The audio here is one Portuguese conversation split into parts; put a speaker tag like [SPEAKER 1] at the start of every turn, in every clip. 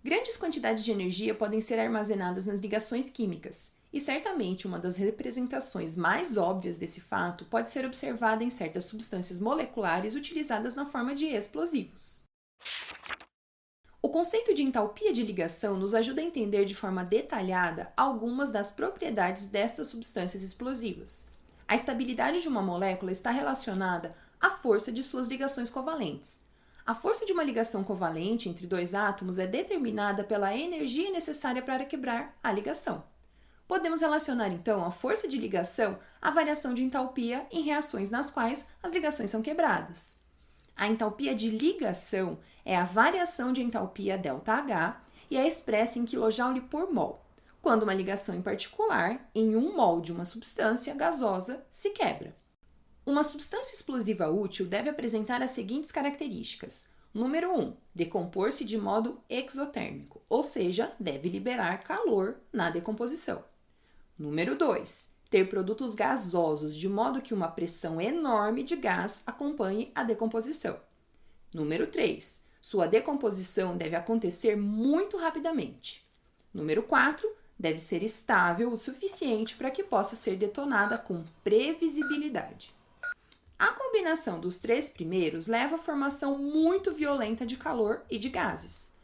[SPEAKER 1] Grandes quantidades de energia podem ser armazenadas nas ligações químicas, e certamente uma das representações mais óbvias desse fato pode ser observada em certas substâncias moleculares utilizadas na forma de explosivos. O conceito de entalpia de ligação nos ajuda a entender de forma detalhada algumas das propriedades destas substâncias explosivas. A estabilidade de uma molécula está relacionada à força de suas ligações covalentes. A força de uma ligação covalente entre dois átomos é determinada pela energia necessária para quebrar a ligação. Podemos relacionar, então, a força de ligação à variação de entalpia em reações nas quais as ligações são quebradas. A entalpia de ligação é a variação de entalpia ΔH e é expressa em kJ por mol, quando uma ligação em particular, em 1 mol de uma substância gasosa, se quebra. Uma substância explosiva útil deve apresentar as seguintes características. Número 1. Decompor-se de modo exotérmico, ou seja, deve liberar calor na decomposição. Número 2. Ter produtos gasosos, de modo que uma pressão enorme de gás acompanhe a decomposição. Número 3. Sua decomposição deve acontecer muito rapidamente. Número 4. Deve ser estável o suficiente para que possa ser detonada com previsibilidade. A combinação dos três primeiros leva à formação muito violenta de calor e de gases.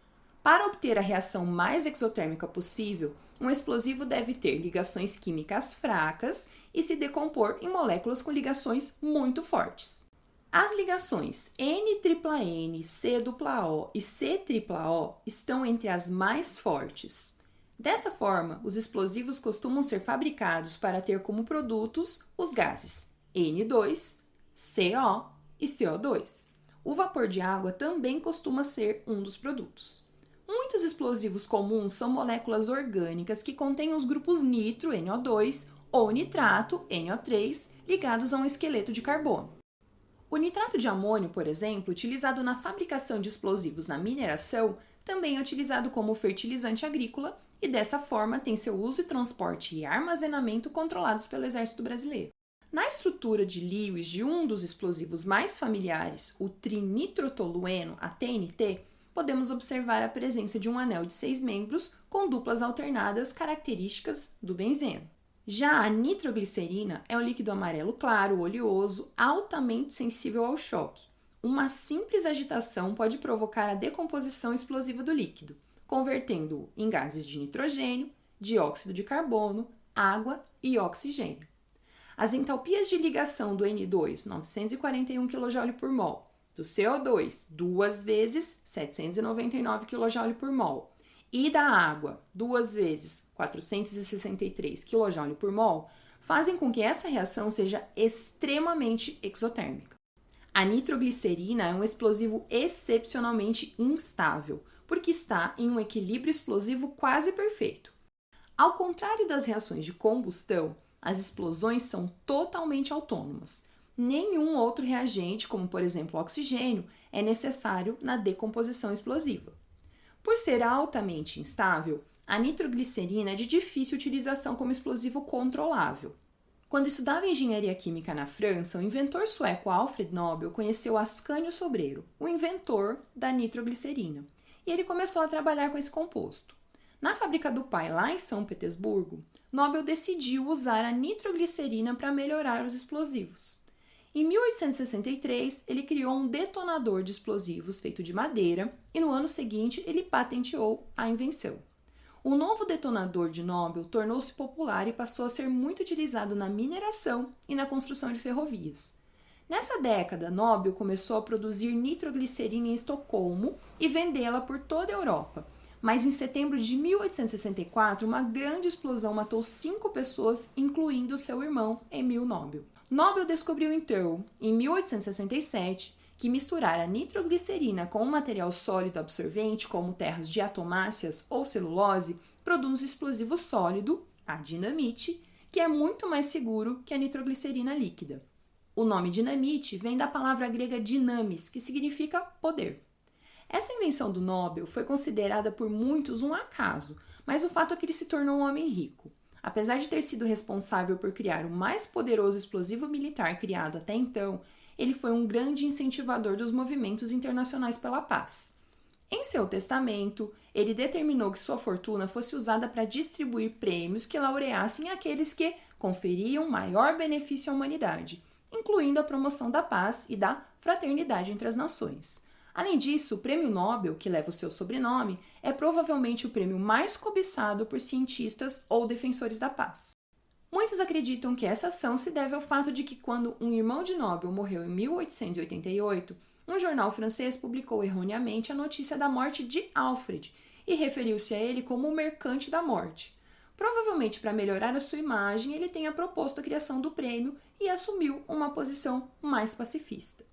[SPEAKER 1] Para obter a reação mais exotérmica possível, um explosivo deve ter ligações químicas fracas e se decompor em moléculas com ligações muito fortes. As ligações N-tripla-N, C-dupla-O e C-tripla-O estão entre as mais fortes. Dessa forma, os explosivos costumam ser fabricados para ter como produtos os gases N2, CO e CO2. O vapor de água também costuma ser um dos produtos. Muitos explosivos comuns são moléculas orgânicas que contêm os grupos nitro, NO2, ou nitrato, NO3, ligados a um esqueleto de carbono. O nitrato de amônio, por exemplo, utilizado na fabricação de explosivos na mineração, também é utilizado como fertilizante agrícola e dessa forma tem seu uso e transporte e armazenamento controlados pelo Exército Brasileiro. Na estrutura de Lewis de um dos explosivos mais familiares, o trinitrotolueno, a TNT, podemos observar a presença de um anel de 6 membros com duplas alternadas características do benzeno. Já a nitroglicerina é um líquido amarelo claro, oleoso, altamente sensível ao choque. Uma simples agitação pode provocar a decomposição explosiva do líquido, convertendo-o em gases de nitrogênio, dióxido de carbono, água e oxigênio. As entalpias de ligação do N2, 941 kJ por mol, do CO2, 2 vezes 799 kJ por mol, e da água, 2 vezes 463 kJ por mol, fazem com que essa reação seja extremamente exotérmica. A nitroglicerina é um explosivo excepcionalmente instável, porque está em um equilíbrio explosivo quase perfeito. Ao contrário das reações de combustão, as explosões são totalmente autônomas. Nenhum outro reagente, como por exemplo o oxigênio, é necessário na decomposição explosiva. Por ser altamente instável, a nitroglicerina é de difícil utilização como explosivo controlável. Quando estudava engenharia química na França, o inventor sueco Alfred Nobel conheceu Ascânio Sobreiro, o inventor da nitroglicerina, e ele começou a trabalhar com esse composto. Na fábrica do pai, lá em São Petersburgo, Nobel decidiu usar a nitroglicerina para melhorar os explosivos. Em 1863, ele criou um detonador de explosivos feito de madeira e no ano seguinte ele patenteou a invenção. O novo detonador de Nobel tornou-se popular e passou a ser muito utilizado na mineração e na construção de ferrovias. Nessa década, Nobel começou a produzir nitroglicerina em Estocolmo e vendê-la por toda a Europa. Mas em setembro de 1864, uma grande explosão matou 5 pessoas, incluindo seu irmão Emil Nobel. Nobel descobriu então, em 1867, que misturar a nitroglicerina com um material sólido absorvente, como terras diatomáceas ou celulose, produz um explosivo sólido, a dinamite, que é muito mais seguro que a nitroglicerina líquida. O nome dinamite vem da palavra grega dynamis, que significa poder. Essa invenção do Nobel foi considerada por muitos um acaso, mas o fato é que ele se tornou um homem rico. Apesar de ter sido responsável por criar o mais poderoso explosivo militar criado até então, ele foi um grande incentivador dos movimentos internacionais pela paz. Em seu testamento, ele determinou que sua fortuna fosse usada para distribuir prêmios que laureassem aqueles que conferiam maior benefício à humanidade, incluindo a promoção da paz e da fraternidade entre as nações. Além disso, o Prêmio Nobel, que leva o seu sobrenome, é provavelmente o prêmio mais cobiçado por cientistas ou defensores da paz. Muitos acreditam que essa ação se deve ao fato de que, quando um irmão de Nobel morreu em 1888, um jornal francês publicou erroneamente a notícia da morte de Alfred e referiu-se a ele como o mercante da morte. Provavelmente para melhorar a sua imagem, ele tenha proposto a criação do prêmio e assumiu uma posição mais pacifista.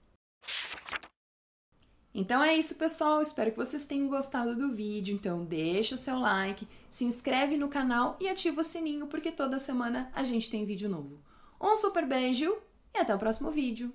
[SPEAKER 1] Então é isso, pessoal. Espero que vocês tenham gostado do vídeo. Então deixa o seu like, se inscreve no canal e ativa o sininho, porque toda semana a gente tem vídeo novo. Um super beijo e até o próximo vídeo.